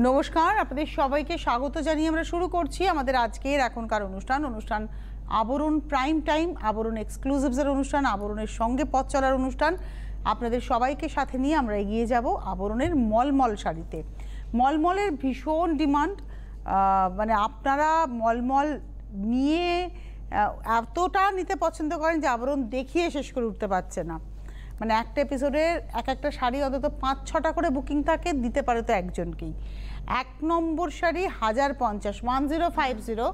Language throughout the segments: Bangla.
নমস্কার, আপনাদের সবাইকে স্বাগত জানিয়ে আমরা শুরু করছি আমাদের আজকের এখনকার অনুষ্ঠান আবরণ প্রাইম টাইম, আবরণ এক্সক্লুসিভসের অনুষ্ঠান, আবরণের সঙ্গে পথ চলার অনুষ্ঠান। আপনাদের সবাইকে সাথে নিয়ে আমরা এগিয়ে যাব আবরণের মলমল শাড়িতে। মলমলের ভীষণ ডিমান্ড, মানে আপনারা মলমল নিয়ে এতটা নিতে পছন্দ করেন যে আবরণ দেখিয়ে শেষ করে উঠতে পারছে না। মানে একটা এপিসোডের একটা শাড়ি অন্তত 5-6টা করে বুকিং থাকে, দিতে পারে তো একজনকেই। 1 নম্বর শাড়ি 1050, 1050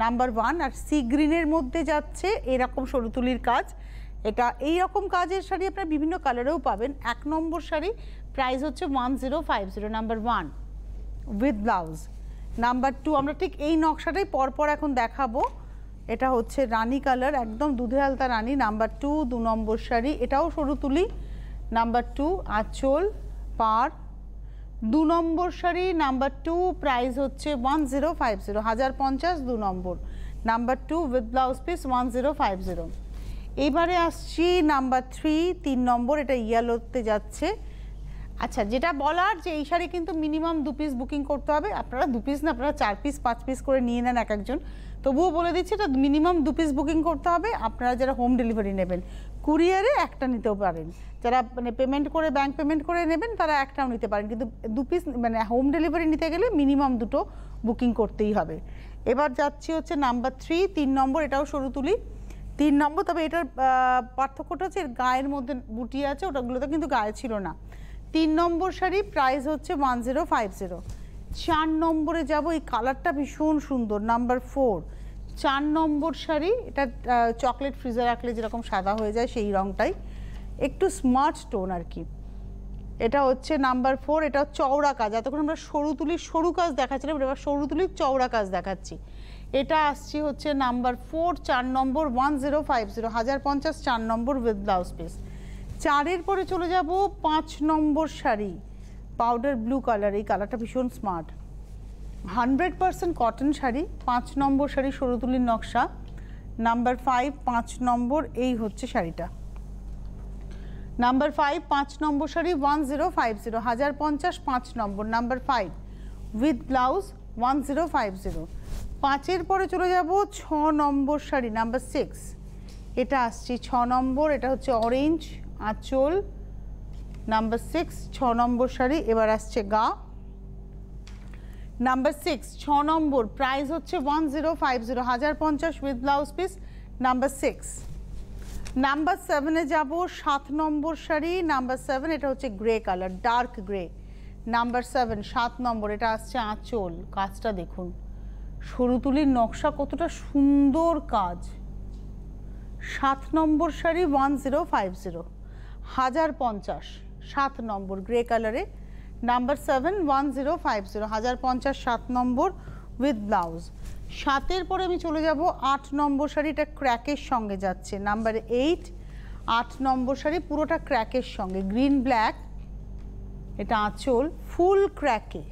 নাম্বার 1। আর সি গ্রিনের মধ্যে যাচ্ছে এরকম সরুতুলির কাজ। এটা এই রকম কাজের শাড়ি আপনারা বিভিন্ন কালারেও পাবেন। 1 নম্বর শাড়ি প্রাইস হচ্ছে 1050 নাম্বার 1 উইথ ব্লাউজ। নাম্বার 2 আমরা ঠিক এই নকশাটাই পরপর এখন দেখাবো। এটা হচ্ছে রানী কালার, একদম দুধে আলতা রানী। নাম্বার 2 2 নম্বর শাড়ি, এটাও সরুতুলি। নাম্বার 2 আঁচল পার। 2 নম্বর শাড়ি নাম্বার 2 প্রাইস হচ্ছে 1050, 1050 2 নম্বর। Number 2 with blouse piece 1050। এবারে আসছি নাম্বার 3 3 নম্বর, এটা ইয়েলোতে যাচ্ছে। আচ্ছা, যেটা বলার যে এই শাড়ি কিন্তু মিনিমাম 2 পিস বুকিং করতে হবে। আপনারা 2 পিস না, আপনারা 4 পিস 5 পিস করে নিয়ে নেন এক একজন। তবুও বলে দিচ্ছি এটা মিনিমাম 2 পিস বুকিং করতে হবে। আপনারা যারা হোম ডেলিভারি নেবেন, কুরিয়ারে একটা নিতেও পারেন। যারা মানে পেমেন্ট করে ব্যাংক পেমেন্ট করে নেবেন তারা একটাও নিতে পারেন, কিন্তু 2 পিস মানে হোম ডেলিভারি নিতে গেলে মিনিমাম 2টো বুকিং করতেই হবে। এবার যাচ্ছি হচ্ছে নাম্বার 3 3 নম্বর, এটাও সরুতুলি 3 নম্বর। তবে এটার পার্থক্যটা হচ্ছে এর গায়ের মধ্যে বুটি আছে, ওটাগুলোতে কিন্তু গায়ে ছিল না। 3 নম্বর শাড়ি প্রাইস হচ্ছে 1050। 4 নম্বরে যাব, এই কালারটা ভীষণ সুন্দর, নাম্বার 4 4 নম্বর শাড়ি। এটা চকলেট ফ্রিজে রাখলে যেরকম সাদা হয়ে যায় সেই রঙটাই, একটু স্মার্ট টোন আর কি। এটা হচ্ছে নাম্বার 4, এটা চওড়া কাজ। এতক্ষণ আমরা সরুতুলির সরু কাজ দেখাচ্ছিলাম, এবার সরুতুলির চওড়া কাজ দেখাচ্ছি। এটা আসছি হচ্ছে নাম্বার 4 4 নম্বর 1050, 1050 4 নম্বর উইথ ব্লাউজ পিস। 4-এর পরে চলে যাব 5 নম্বর শাড়ি, পাউডার ব্লু কালার। এই কালারটা ভীষণ স্মার্ট, 100% কটন শাড়ি। 5 নম্বর শাড়ি সরুতুলির নকশা, নাম্বার 5 5 নম্বর। এই হচ্ছে শাড়িটা নাম্বার 5 5 নম্বর শাড়ি 1050, 1050 5 নম্বর। Number 5 with blouse 1050। 5-এর পরে চলে যাব 6 নম্বর শাড়ি, নাম্বার 6। এটা আসছি 6 নম্বর, এটা হচ্ছে অরেঞ্জ আঁচল, নাম্বার 6 6 নম্বর শাড়ি। এবার আসছে গা, নাম্বার 6 6 নম্বর প্রাইস হচ্ছে 1050, 1050 with blouse piece, number 6। Number 7-এ যাব, 7 নম্বর শাড়ি, নাম্বার 7। এটা হচ্ছে grey colour, dark grey. Number 7 7 নম্বর, এটা আসছে আঁচল। কাজটা দেখুন, সরুতুলির নকশা কতটা সুন্দর কাজ। 7 নম্বর শাড়ি 1050, 1050 7 নম্বর গ্রে কালারে। নাম্বার 7 1050, 1050 7 নম্বর উইথ ব্লাউজ। 7-এর পরে আমি চলে যাব 8 নম্বর শাড়ি, এটা ক্র্যাকের সঙ্গে যাচ্ছে, নাম্বার 8 8 নম্বর শাড়ি পুরোটা ক্র্যাকের সঙ্গে, গ্রিন ব্ল্যাক। এটা আঁচল ফুল ক্র্যাকে,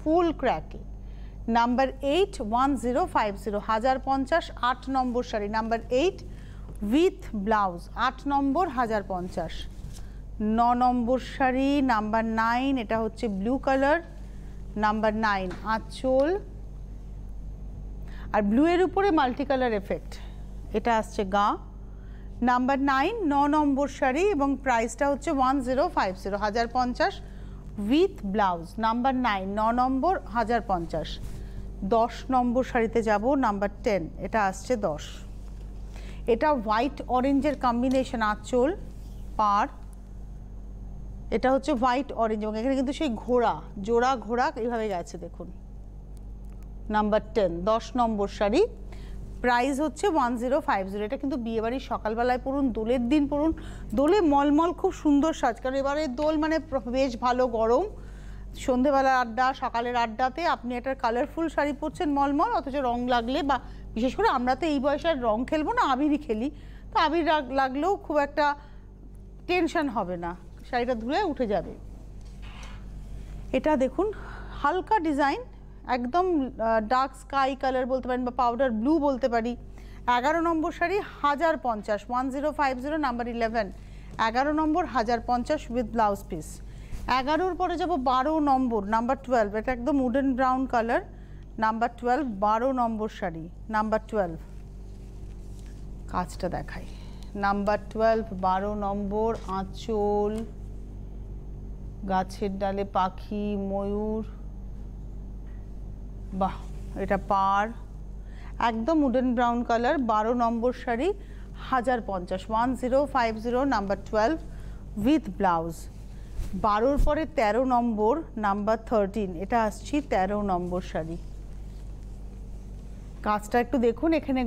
ফুল ক্র্যাকে। নাম্বার 8 1050, 1050 8 নম্বর শাড়ি, নাম্বার 8 উইথ ব্লাউজ 8 নম্বর 1050। 9 নম্বর শাড়ি নাম্বার 9, এটা হচ্ছে ব্লু কালার, নাম্বার 9 আঁচল আর ব্লু এর উপরে মাল্টি কালার এফেক্ট। এটা আসছে গা, নাম্বার 9 9 নম্বর শাড়ি এবং প্রাইসটা হচ্ছে 1050, 1050 উইথ ব্লাউজ, নাম্বার 9 9 নম্বর 1050। 10 নম্বর শাড়িতে যাব, নাম্বার 10, এটা আসছে 10। এটা হোয়াইট অরেঞ্জের কম্বিনেশন, আঁচল পার, এটা হচ্ছে হোয়াইট অরেঞ্জ এবং এখানে কিন্তু সেই ঘোড়া, জোড়া ঘোড়া এইভাবে গেছে দেখুন। নাম্বার 10, 10 নম্বর শাড়ি, প্রাইস হচ্ছে 1050। এটা কিন্তু বিয়েবাড়ির সকালবেলায় পরুন, দোলের দিন পরুন, দোলে মলমল খুব সুন্দর সাজ, কারণ এবারে দোল মানে বেশ ভালো গরম, সন্ধেবেলার আড্ডা, সকালের আড্ডাতে আপনি একটা কালারফুল শাড়ি পরছেন মলমল, অথচ রং লাগলে, বা বিশেষ করে আমরা তো এই বয়সে আর রং খেলবো না, আবিরই খেলি, তো আবির লাগলেও খুব একটা টেনশন হবে না, শাড়িটা ধুলে উঠে যাবে। এটা দেখুন হালকা ডিজাইন, একদম ডার্ক স্কাই কালার বলতে পারেন বা পাউডার ব্লু বলতে পারি। 11 নম্বর শাড়ি 1050, 1050, নাম্বার 11, 11 নম্বর 1050 উইথ ব্লাউজ পিস। 11-র পরে যাব 12 নম্বর, নাম্বার 12, এটা একদম উডেন ব্রাউন কালার, নাম্বার 12, 12 নম্বর শাড়ি, নাম্বার 12, কাজটা দেখাই, নাম্বার 12, 12 নম্বর, আঁচল, গাছের ডালে পাখি, ময়ূর, বাহ, এটা পাড়, একদম উডেন ব্রাউন কালার, 12 নম্বর শাড়ি 1050, 1050, নাম্বার 12 উইথ ব্লাউজ। 12-র পরে 13 নম্বর, নাম্বার 13, এটা আসছি 13 নম্বর শাড়ি। কাজটা একটু দেখুন, এখানে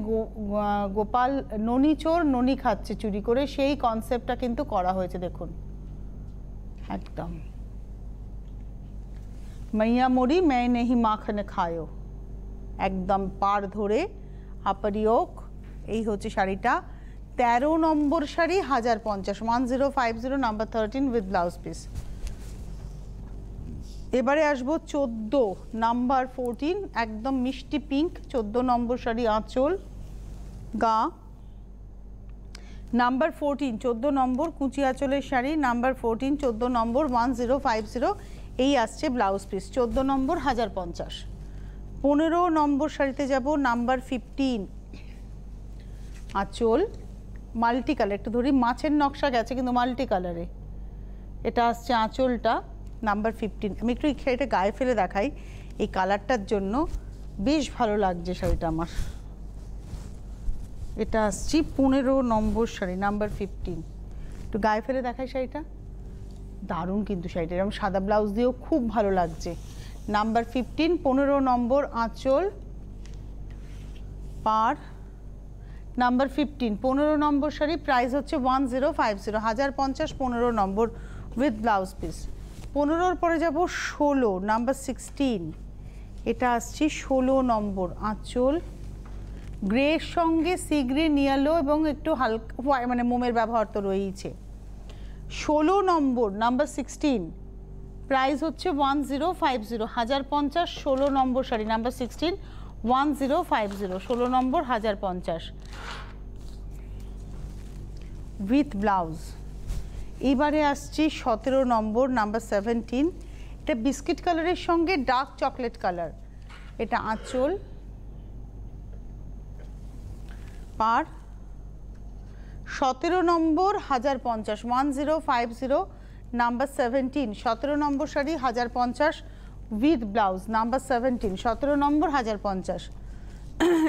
গোপাল ননি চোর ননি খাচ্ছে চুরি করে, সেই কনসেপ্টটা কিন্তু করা হয়েছে দেখুন, একদম মাইয়া মরি मैं नहीं মাখন খায়ো, একদম পাড় ধরে আপারিওক। এই হচ্ছে শাড়িটা, 13 নম্বর sari 1050, 1050, number 13 with blouse piece. এবারে আসবো 14 নাম্বার 14, একদম মিষ্টি পিঙ্ক, 14 নম্বর শাড়ি, আঁচল, গা, নাম্বার 14, 14 নম্বর কুচি আঁচলের শাড়ি, নাম্বার 14, 14 নম্বর 1050, এই আসছে ব্লাউজ পিস, 14 নম্বর 1050। 15 নম্বর শাড়িতে যাব, নাম্বার 15, আঁচল, মাল্টি কালার, একটু ধরি, মাছের নকশা গেছে কিন্তু মাল্টি কালারে, এটা আসছে আঁচলটা, নাম্বার 15। আমি একটু এই শাড়িটা গায়ে ফেলে দেখাই, এই কালারটার জন্য বেশ ভালো লাগছে শাড়িটা আমার। এটা আসছি 15 নম্বর শাড়ি, নাম্বার 15, একটু গায়ে ফেলে দেখাই শাড়িটা, দারুণ কিন্তু শাড়িটা, এরকম সাদা ব্লাউজ দিয়েও খুব ভালো লাগছে। নাম্বার 15, 15 নম্বর, আঁচল, পাড়, নাম্বার 15, 15 নম্বর শাড়ি, প্রাইস হচ্ছে 1050, 1050, 15 নম্বর উইথ ব্লাউজ পিস। 15-র পরে যাব 16, নাম্বার 16, এটা আসছি 16 নম্বর, আঁচল, গ্রের সঙ্গে সি গ্রিন, ইয়েলো এবং একটু হালকা মানে মোমের ব্যবহার তো রয়েছে। 16 নম্বর, নাম্বার 16, প্রাইস হচ্ছে 1050, 1050, 16 নম্বর শাড়ি, নাম্বার 16, 1050, 16 নম্বর 1050 উইথ ব্লাউজ। এবারে আসছি 17 নম্বর, নাম্বার 17, এটা বিস্কিট কালারের সঙ্গে ডার্ক চকলেট কালার, এটা আঁচল, পাড়, 17 নম্বর 1050, 1050, number 17, 17 number sari 1050 with blouse, number 17, 17 নম্বর 1050।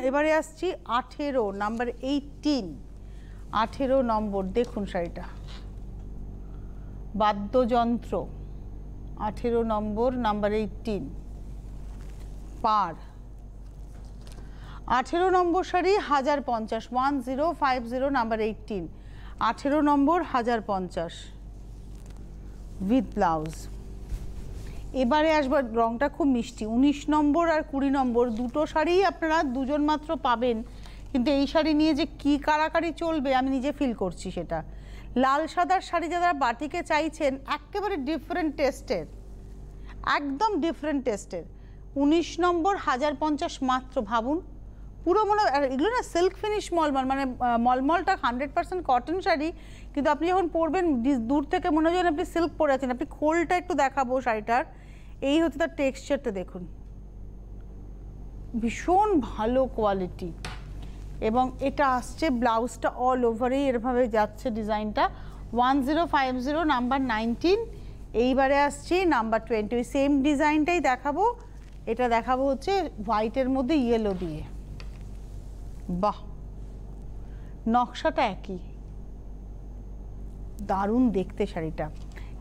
এবারে আসছি 18, নাম্বার 18, 18 নম্বর, দেখুন শাড়িটা, বাদ্যযন্ত্র, 18 নম্বর, নাম্বার 18, পাড়, 18 নম্বর শাড়ি 1050, 1050, নাম্বার 18, 18 নম্বর 1050 উইথ ব্লাউজ। এবারে আসবার রংটা খুব মিষ্টি, 19 নম্বর আর 20 নম্বর, দুটো শাড়িই আপনারা দুজন মাত্র পাবেন, কিন্তু এই শাড়ি নিয়ে যে কি কারাকারি চলবে আমি নিজে ফিল করছি সেটা। লাল সাদার শাড়ি যারা বাটিকে চাইছেন, একেবারে ডিফারেন্ট টেস্টের, একদম ডিফারেন্ট টেস্টের, 19 নম্বর 1050 মাত্র, ভাবুন, পুরো মনে, এগুলো না সিল্ক ফিনিশ মলমল, মানে মলমলটা 100% কটন শাড়ি, কিন্তু আপনি যখন পরবেন দূর থেকে মনে হয় আপনি সিল্ক পরে আছেন। আপনি খোলটা একটু দেখাবো শাড়িটার, এই হচ্ছে তার টেক্সচারটা দেখুন, ভীষণ ভালো কোয়ালিটি, এবং এটা আসছে ব্লাউজটা অল ওভারেই এরভাবে যাচ্ছে ডিজাইনটা, 1050, নাম্বার 19। এইবারে আসছি নাম্বার 20, ওই সেম ডিজাইনটাই দেখাবো, এটা দেখাবো হচ্ছে হোয়াইটের মধ্যে ইয়েলো দিয়ে, বাহ, নকশাটা একই, দারুণ দেখতে শাড়িটা,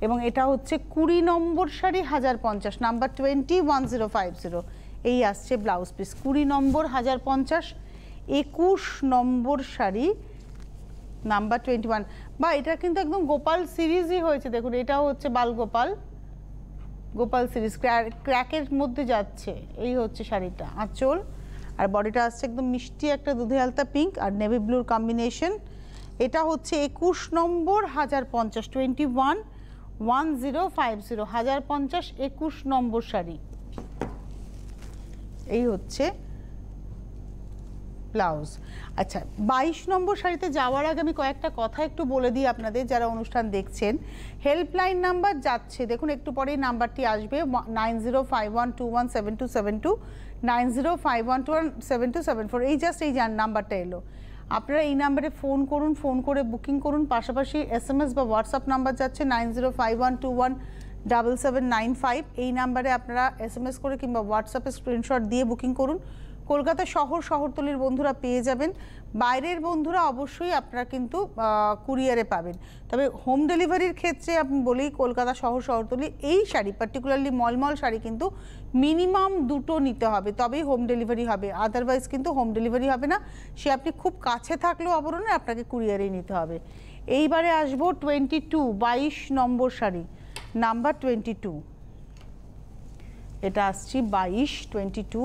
এবং এটা হচ্ছে 20 নম্বর শাড়ি 1050, নাম্বার 20 1050, এই আসছে ব্লাউজ পিস। 20 নম্বর 1050, 21 নম্বর শাড়ি নাম্বার 21। বা এটা কিন্তু একদম গোপাল সিরিজই হয়েছে, দেখুন এটাও হচ্ছে বাল গোপাল, গোপাল সিরিজ ক্র্যাকের মধ্যে যাচ্ছে। এই হচ্ছে শাড়িটা, আঁচল আর বডিটা আসছে একদম মিষ্টি একটা দুধে আলতা পিঙ্ক আর নেভি ব্লুর কম্বিনেশন। এটা হচ্ছে 21 নম্বর 1050, 21 1050, 1050, 21 নম্বর শাড়ি। এই হচ্ছে ব্লাউজ। আচ্ছা, 22 নম্বর শাড়িতে যাওয়ার আগে আমি কয়েকটা কথা একটু বলে দিই আপনাদের যারা অনুষ্ঠান দেখছেন। হেল্পলাইন নাম্বার যাচ্ছে, দেখুন একটু পরেই নাম্বারটি আসবে, 9051217272, 9051217274, এই জাস্ট এই নাম্বারটা এলো। আপনারা এই নাম্বারে ফোন করুন, ফোন করে বুকিং করুন। পাশাপাশি SMS বা হোয়াটসঅ্যাপ নাম্বার যাচ্ছে 9051217795, এই নাম্বারে আপনারা SMS করে কিংবা হোয়াটসঅ্যাপে স্ক্রিনশট দিয়ে বুকিং করুন। কলকাতা শহর শহরতলির বন্ধুরা পেয়ে যাবেন, বাইরের বন্ধুরা অবশ্যই আপনারা কিন্তু কুরিয়ারে পাবেন। তবে হোম ডেলিভারির ক্ষেত্রে আমি বলি কলকাতা শহর শহরতলি এই শাড়ি পার্টিকুলারলি মলমল শাড়ি কিন্তু মিনিমাম 2টো নিতে হবে, তবেই হোম ডেলিভারি হবে, আদারওয়াইজ কিন্তু হোম ডেলিভারি হবে না। সে আপনি খুব কাছে থাকলেও আবরণে আপনাকে কুরিয়ারেই নিতে হবে। এইবারে আসবো 22 নম্বর শাড়ি নাম্বার 22, এটা আসছি 22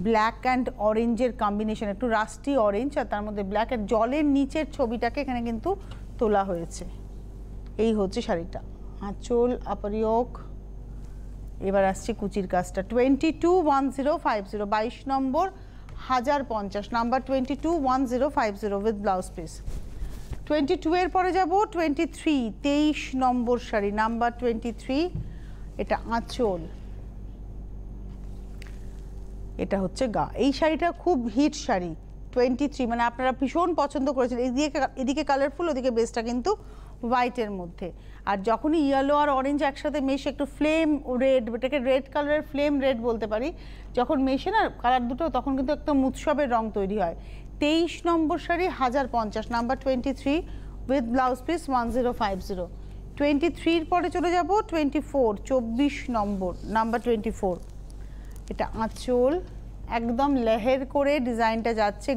ব্ল্যাক অ্যান্ড অরেঞ্জের কম্বিনেশন, একটু রাস্টি অরেঞ্জ আর তার মধ্যে ব্ল্যাক, আর জলের নিচের ছবিটাকে এখানে কিন্তু তোলা হয়েছে। এই হচ্ছে শাড়িটা, আঁচল আপার ইয়োক। এবার আসছে কুচির কাজটা। 221050, 22 নম্বর 1050, নাম্বার 221050 উইথ ব্লাউজ পিস। 22 এর পরে যাব 23 নম্বর শাড়ি নাম্বার 23, এটা আঁচল, এটা হচ্ছে গা। এই শাড়িটা খুব হিট শাড়ি, 23 মানে আপনারা ভীষণ পছন্দ করেছেন। এদিকে কালারফুল, ওদিকে বেসটা কিন্তু হোয়াইটের মধ্যে, আর যখনই ইয়েলো আর অরেঞ্জ একসাথে মেশে একটু ফ্লেম রেড, এটাকে রেড কালারের ফ্লেম রেড বলতে পারি, যখন মেশে না কালার দুটো তখন কিন্তু একদম উৎসবের রং তৈরি হয়। 23 নম্বর sari 1050, number 23 with blouse piece 1050। 23 পরে চলে যাব 24 নম্বর নাম্বার 24, এটা আঁচল, একদম লেহের করে ডিজাইনটা যাচ্ছে,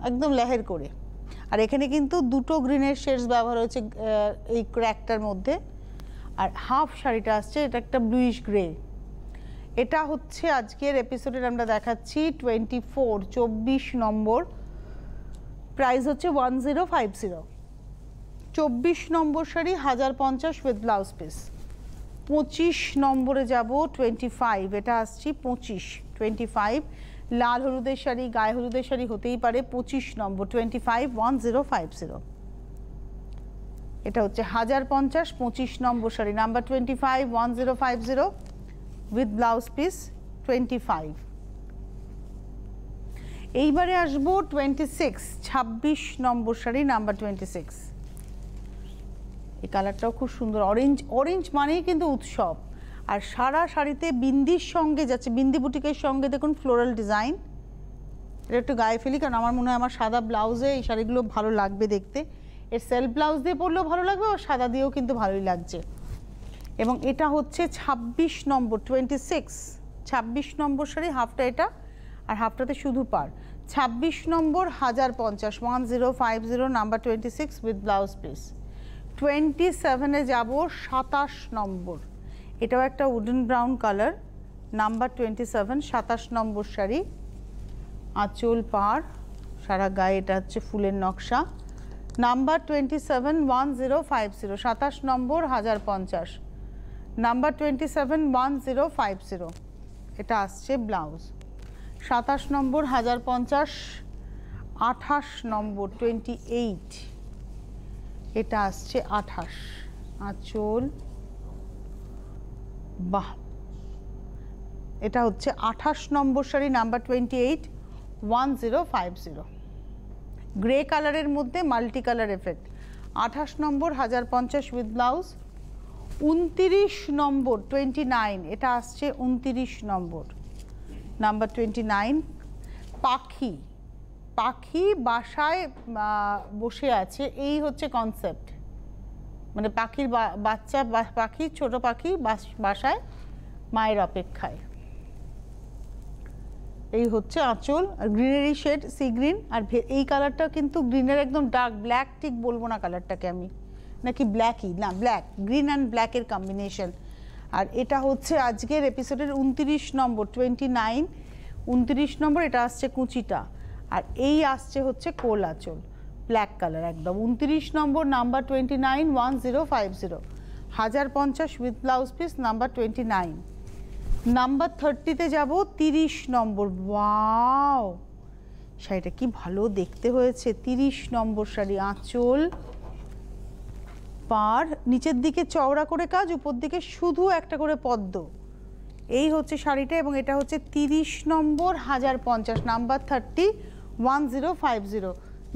একদম লেহের করে। আর এখানে কিন্তু দুটো গ্রিনের শেডস ব্যবহার হয়েছে এই ক্র্যাকটার মধ্যে। আর হাফ শাড়িটা আসছে, এটা একটা ব্লুইশ গ্রে। এটা হচ্ছে আজকের এপিসোডের আমরা দেখাচ্ছি 24 নম্বর, প্রাইস হচ্ছে 1050। 24 নম্বর শাড়ি 1050 উইথ ব্লাউজ পিস। 25 নম্বরে যাব 25, এটা আসছি 25 লাল হলুদের শাড়ি, গায়ে হলুদের শাড়ি হতেই পারে। 25 নম্বর 25 1050, এটা হচ্ছে 1050। 25 নম্বর শাড়ি নাম্বার 25 1050 উইথ ব্লাউজ পিস 25। এইবারে আসবো 26 নম্বর শাড়ি নাম্বার 26, এই কালারটাও খুব সুন্দর, অরেঞ্জ মানেই কিন্তু উৎসব। আর সারা শাড়িতে বিন্দির সঙ্গে যাচ্ছে, বিন্দি বুটিকের সঙ্গে দেখুন ফ্লোরাল ডিজাইন। এটা একটু গায়ে ফেলি কারণ আমার মনে হয় আমার সাদা ব্লাউজে এই শাড়িগুলো ভালো লাগবে দেখতে। এর সেলফ ব্লাউজ দিয়ে পরলেও ভালো লাগবে, আর সাদা দিয়েও কিন্তু ভালোই লাগছে। এবং এটা হচ্ছে 26 নম্বর 26 নম্বর শাড়ি, হাফটা এটা আর হাফটাতে শুধু পার। 26 নম্বর 1050, 1050 নাম্বার 26 উইথ ব্লাউজ পিস। 27-এ যাব 27 নম্বর, এটাও একটা উডেন ব্রাউন কালার, নাম্বার 27 27 নম্বর শাড়ি, আঁচল পার, সারা গায়ে এটা হচ্ছে ফুলের নকশা, নাম্বার 27 1050, 27 নম্বর 1050, নাম্বার 27 1050, এটা আসছে ব্লাউজ। 27 নম্বর 1050, 28 নম্বর 28, এটা আসছে 28, আঁচল, বাহ, এটা হচ্ছে 28 নম্বর শাড়ি নাম্বার 28 1050, গ্রে কালারের মধ্যে multi colour effect. 28 number 1050 with blouse. 29 নম্বর 29, এটা আসছে 29 নম্বর নাম্বার 29, পাখি, পাখি বাসায় বসে আছে, এই হচ্ছে কনসেপ্ট। মানে পাখির বাচ্চা, পাখি, ছোট পাখি বাসায় মায়ের অপেক্ষায়। এই হচ্ছে আঁচল, আর গ্রিনারি শেড, সি গ্রিন। আর এই কালারটা কিন্তু গ্রিনের একদম ডার্ক ব্ল্যাক, ঠিক বলবো না কালারটাকে আমি, নাকি ব্ল্যাকই না, ব্ল্যাক, গ্রিন অ্যান্ড ব্ল্যাকের কম্বিনেশন। আর এটা হচ্ছে আজকের এপিসোডের 29 নম্বর, 29, 29 নম্বর। এটা আসছে কুচিটা, আর এই আসছে হচ্ছে কোল আঁচল, ব্ল্যাক কালার একদম। 29 নম্বর, number 29, 1050, 1050 with blouse piece, number 29। Number 30-তে যাব, 30 নম্বর। ওয়াও, শাড়িটা কি ভালো দেখতে হয়েছে। 30 নম্বর শাড়ি, আঁচল, পাড়, নিচের দিকে চওড়া করে কাজ, উপর দিকে শুধু একটা করে পদ্ম। এই হচ্ছে শাড়িটা, এবং এটা হচ্ছে 30 নম্বর, 1050, নাম্বার 30, 1050,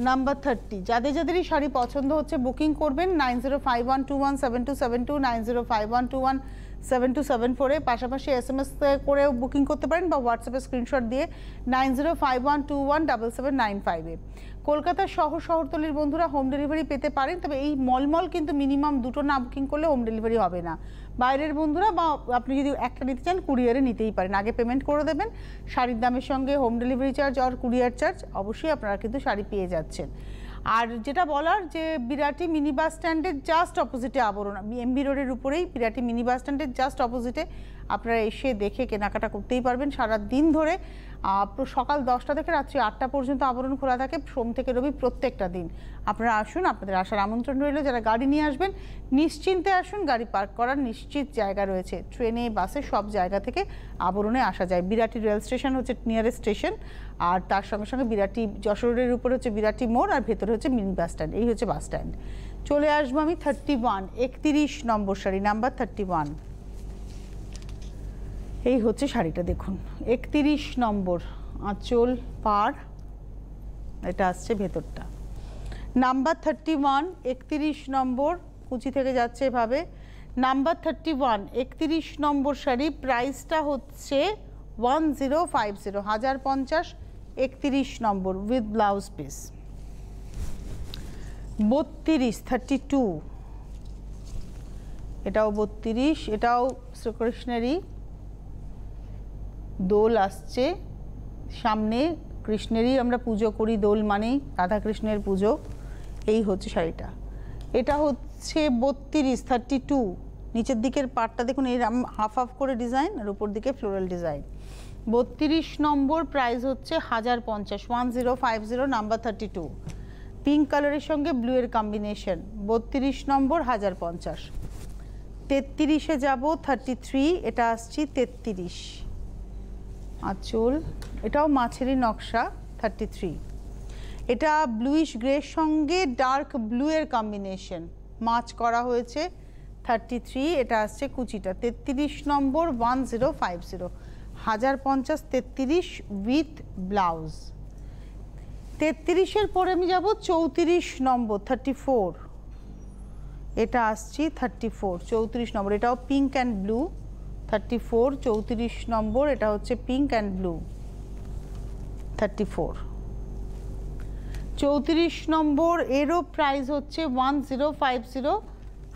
নাম্বার 30। যাদের যাদেরই শাড়ি পছন্দ হচ্ছে বুকিং করবেন 9051217272, 9051217274-এ। পাশাপাশি SMS করেও বুকিং করতে পারেন, বা হোয়াটসঅ্যাপে স্ক্রিনশট দিয়ে 9051217795-এ। কলকাতা শহরতলির বন্ধুরা হোম ডেলিভারি পেতে পারেন, তবে এই মলমল কিন্তু মিনিমাম 2টো না বুকিং করলে হোম ডেলিভারি হবে না। বাইরের বন্ধুরা, বা আপনি যদি একটা নিতে চান কুরিয়ারে নিতেই পারেন, আগে পেমেন্ট করে দেবেন, শাড়ির দামের সঙ্গে হোম ডেলিভারি চার্জ আর কুরিয়ার চার্জ, অবশ্যই আপনারা কিন্তু শাড়ি পেয়ে যাচ্ছেন। আর যেটা বলার, যে বিরাটি মিনি বাস স্ট্যান্ডের জাস্ট অপোজিটে আবরণ, এমবি রোডের উপরেই বিরাটি মিনি বাস স্ট্যান্ডের জাস্ট অপোজিটে আপনারা এসে দেখে কেনাকাটা করতেই পারবেন। সারা দিন ধরে সকাল 10টা থেকে রাত্রি 8টা পর্যন্ত আবরণ খোলা থাকে, সোম থেকে রবি প্রত্যেকটা দিন। আপনারা আসুন, আপনাদের আসার আমন্ত্রণ রইল। যারা গাড়ি নিয়ে আসবেন নিশ্চিন্তে আসুন, গাড়ি পার্ক করার নিশ্চিত জায়গা রয়েছে। ট্রেনে, বাসে, সব জায়গা থেকে আবরণে আসা যায়। বিরাটি রেল স্টেশন হচ্ছে নিয়ারেস্ট স্টেশন, আর তার সঙ্গে সঙ্গে বিরাটি যশোরের উপরে হচ্ছে বিরাটি মোড়, আর ভেতরে হচ্ছে মিনি বাস স্ট্যান্ড। এই হচ্ছে বাস স্ট্যান্ড। চলে আসবো আমি 31, 31 নম্বর শাড়ি, নাম্বার 31। এই হচ্ছে শাড়িটা, দেখুন, 31 নম্বর, আঁচল, পাড়, এটা আসছে ভেতরটা। নাম্বার 31, 31 নম্বর, কুচি থেকে যাচ্ছে এভাবে। নাম্বার 31, 31 নম্বর শাড়ি, প্রাইসটা হচ্ছে 1050, 1050, 31 নম্বর উইথ ব্লাউজ পিস। 32, 32, এটাও 32, এটাও শ্রীকৃষ্ণেরই দোল আসছে সামনে, কৃষ্ণেরই আমরা পুজো করি, দোল মানেই রাধাকৃষ্ণের পুজো। এই হচ্ছে শাড়িটা, এটা হচ্ছে 32, 32। নিচের দিকের পাটটা দেখুন, এই হাফ হাফ করে ডিজাইন, আর উপর দিকে ফ্লোরাল ডিজাইন। 32 নম্বর, প্রাইস হচ্ছে 1050, 1050, নাম্বার 32। পিঙ্ক কালারের সঙ্গে ব্লু এর কম্বিনেশন। 32 নম্বর, 1050। 33-এ যাব, 33, এটা আসছি 33, আঁচল, এটাও মাছেরই নকশা, 33। এটা ব্লুইশ গ্রের সঙ্গে ডার্ক ব্লু এর কম্বিনেশন, মাছ করা হয়েছে, 33। এটা আসছে কুচিটা, 33 নম্বর, 1050, 1050, 33 উইথ ব্লাউজ। 33-এর পরে আমি যাব 34 নম্বর, 34। এটা আসছি 34, 34 নম্বর, এটাও পিঙ্ক অ্যান্ড ব্লু, 34, 34 নম্বর, এটা হচ্ছে পিঙ্ক অ্যান্ড ব্লু, 34। 34 নম্বর, এরও প্রাইস হচ্ছে 1050,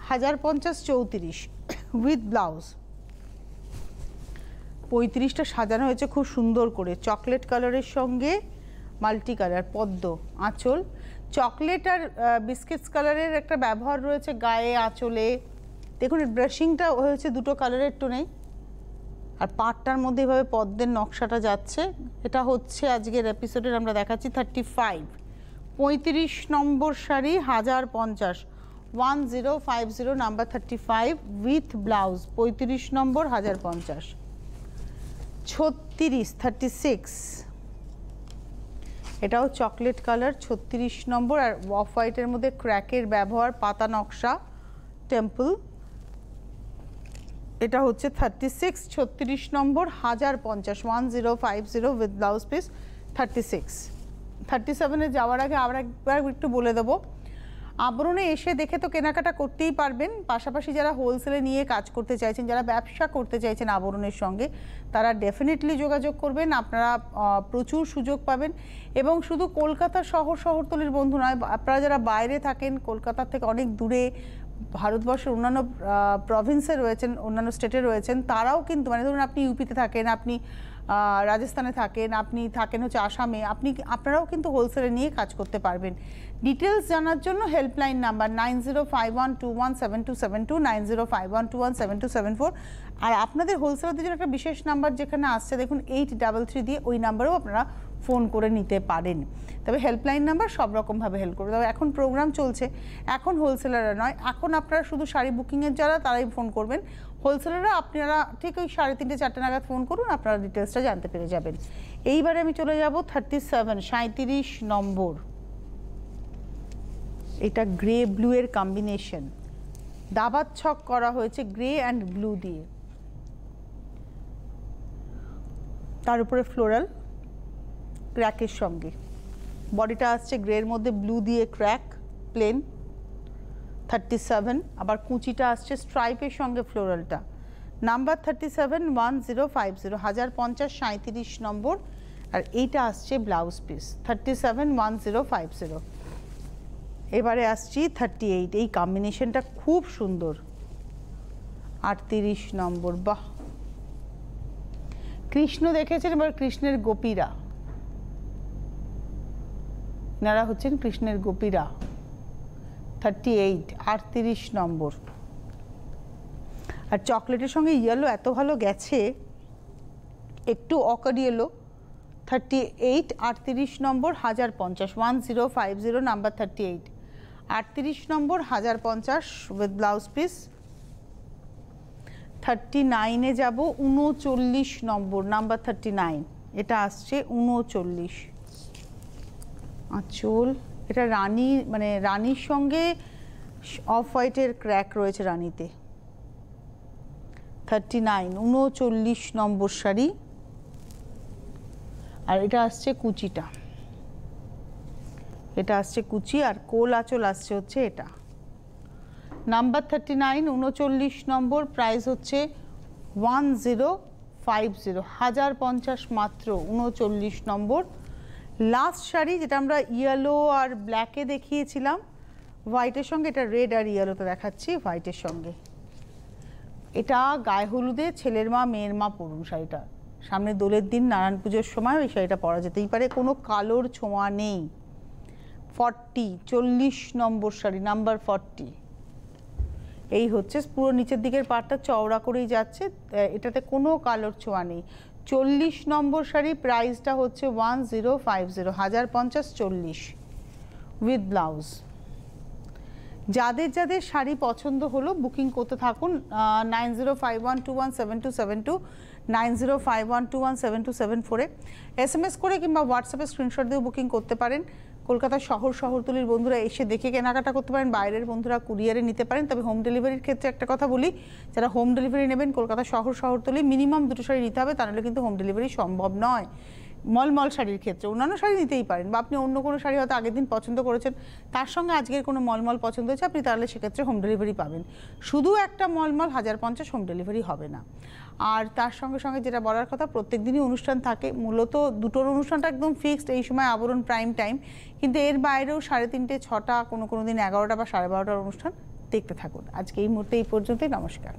1050, 34 উইথ ব্লাউজ। 35টা সাজানো হয়েছে খুব সুন্দর করে, চকলেট কালারের সঙ্গে মাল্টি কালার পদ্ম, আঁচল, চকলেট আর বিস্কিটস কালারের একটা ব্যবহার রয়েছে গায়ে, আঁচলে। দেখুন ব্রাশিংটা হয়েছে দুটো কালারের টোনেই, আর পাটটার মধ্যে এভাবে পদ্মের নকশাটা যাচ্ছে। এটা হচ্ছে আজকের এপিসোডের আমরা দেখাচ্ছি 35। 35 number sari, 1050, 1050, number 35 with blouse. 35 number, 1050। 36, 36, এটাও চকলেট কালার, 36 নম্বর, আর অফ হোয়াইটের মধ্যে ক্র্যাকের ব্যবহার, পাতা নকশা, টেম্পল। এটা হচ্ছে 36, 36 নম্বর, 1050, 1050 উইথ ব্লাউজ পিস, 36। 37-এ যাওয়ার আগে আবার একবার একটু বলে দেবো, আবরণে এসে দেখে তো কেনাকাটা করতেই পারবেন, পাশাপাশি যারা হোলসেলে নিয়ে কাজ করতে চাইছেন, যারা ব্যবসা করতে চাইছেন আবরণের সঙ্গে, তারা ডেফিনেটলি যোগাযোগ করবেন। আপনারা প্রচুর সুযোগ পাবেন। এবং শুধু কলকাতা শহরতলির বন্ধু নয়, আপনারা যারা বাইরে থাকেন, কলকাতার থেকে অনেক দূরে ভারতবর্ষের অন্যান্য প্রভিন্সে রয়েছেন, অন্যান্য স্টেটে রয়েছেন, তারাও কিন্তু মানে ধরুন আপনি ইউপিতে থাকেন, আপনি রাজস্থানে থাকেন, আপনি থাকেন হচ্ছে আসামে, আপনারাও কিন্তু হোলসেলে নিয়ে কাজ করতে পারবেন। ডিটেলস জানার জন্য হেল্পলাইন নাম্বার 9051217272, 9051217274। আর আপনাদের হোলসেলারদের জন্য একটা বিশেষ নাম্বার যেখানে আসছে দেখুন 833 দিয়ে, ওই নাম্বারেও আপনারা ফোন করে নিতে পারেন। তবে হেল্পলাইন নাম্বার সব রকমভাবে হেল্প করবে। তবে এখন প্রোগ্রাম চলছে, এখন হোলসেলাররা নয়, এখন আপনারা শুধু শাড়ি বুকিংয়ের যারা তারাই ফোন করবেন। হোলসেলাররা আপনারা ঠিক ওই 3:30-4টে নাগাদ ফোন করুন, আপনারা ডিটেলসটা জানতে পেরে যাবেন। এইবারে আমি চলে যাব 37 নম্বর। এটা গ্রে ব্লু এর কম্বিনেশন, দাবাত ছক করা হয়েছে গ্রে অ্যান্ড ব্লু দিয়ে, তার উপরে ফ্লোরাল ক্র্যাকের সঙ্গে। বডিটা আসছে গ্রের মধ্যে ব্লু দিয়ে ক্র্যাক প্লেন 37। আবার কুচিটা আসছে স্ট্রাইপের সঙ্গে ফ্লোরালটা। নাম্বার 371050, 1050 37 নম্বর। আর এইটা আসছে ব্লাউজ পিস 371050। এবারে আসছি 38, এই কম্বিনেশনটা খুব সুন্দর 38 নম্বর। বাহ, কৃষ্ণ দেখেছেন, এবার কৃষ্ণের গোপীরা, এনারা হচ্ছেন কৃষ্ণের গোপীরা 38, 38 নম্বর। আর চকলেটের সঙ্গে ইয়েলো এত ভালো গেছে, একটু অকার ইয়েলো 38, 38 নম্বর 1050, 1050 নাম্বার 38, 38 নম্বর 1050 উইথ ব্লাউজ পিস। 39-এ যাব, 39 নম্বর, নাম্বার 39, এটা আসছে 39 আঁচল। এটা রানী, মানে রানীর সঙ্গে অফ হোয়াইটের ক্র্যাক রয়েছে রানীতে। 39, 39 নম্বর শাড়ি। আর এটা আসছে কুচিটা, এটা আসছে কুচি, আর কোল আঁচল আসছে হচ্ছে এটা। নাম্বার 39, 39 নম্বর, প্রাইস হচ্ছে 1050, 1050 মাত্র, 39 নম্বর। লাস্ট শাড়ি যেটা আমরা ইয়েলো আর ব্ল্যাকে দেখিয়েছিলাম হোয়াইটের সঙ্গে, এটা রেড আর ইয়েলোতে দেখাচ্ছি হোয়াইটের সঙ্গে। এটা গায়ে হলুদে ছেলের মা মেয়ের মা পরুন শাড়িটা, সামনে দোলের দিন নারায়ণ পুজোর সময় এই শাড়িটা পরা যেতেই পারে, কোনো কালোর ছোঁয়া নেই। 40 নম্বর শাড়ি, নাম্বার 40। এই হচ্ছে পুরো নিচের দিকের পাটটা চওড়া করেই যাচ্ছে, এটাতে কোনো কালোর ছোঁয়া নেই। 40 নম্বর শাড়ি, প্রাইসটা হচ্ছে 1050, 1050 40 উইথ ব্লাউজ। যাদের যাদের শাড়ি পছন্দ হলো বুকিং করতে থাকুন। 9051217272, 9051217274-এ SMS করে কিংবা হোয়াটসঅ্যাপে স্ক্রিনশট দিয়ে বুকিং করতে পারেন। কলকাতার শহরতলির বন্ধুরা এসে দেখে কেনাকাটা করতে পারেন, বাইরের বন্ধুরা কুরিয়ারে নিতে পারেন। তবে হোম ডেলিভারির ক্ষেত্রে একটা কথা বলি, যারা হোম ডেলিভারি নেবেন কলকাতা শহরতলি মিনিমাম 2টো শাড়ি নিতে হবে, তাহলে কিন্তু হোম ডেলিভারি সম্ভব নয়। মলমল শাড়ির ক্ষেত্রে অন্যান্য শাড়ি নিতেই পারেন, বা আপনি অন্য কোনো শাড়ি হয়তো আগের দিন পছন্দ করেছেন, তার সঙ্গে আজকের কোনো মলমল পছন্দ হয়েছে, আপনি তাহলে সেক্ষেত্রে হোম ডেলিভারি পাবেন। শুধু একটা মলমল 1050 হোম ডেলিভারি হবে না। আর তার সঙ্গে সঙ্গে যেটা বলার কথা, প্রত্যেক দিনই অনুষ্ঠান থাকে, মূলত দুটোর অনুষ্ঠানটা একদম ফিক্সড এই সময় আবরণ প্রাইম টাইম, কিন্তু এর বাইরেও 3:30, 6টা, কোনো দিন 11টা বা 12:30টার অনুষ্ঠান দেখতে থাকুন। আজকে এই মুহূর্তে এই পর্যন্তই, নমস্কার।